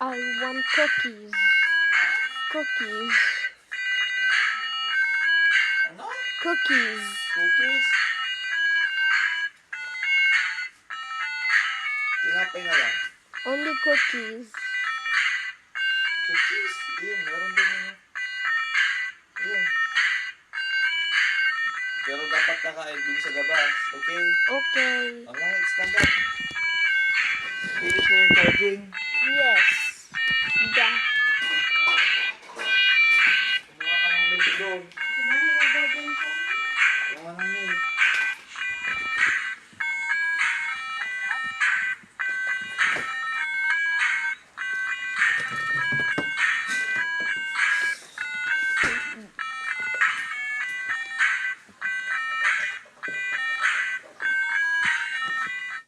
I want cookies. Cookies. Ano? Cookies. Cookies? Tinapay na lang. Only cookies. Cookies? Ayun, meron din yun. Ayun. Pero dapat kakain din sa labas, okay? Okay. Alright, stand up. Finish na yung charging. Yes. Yeah.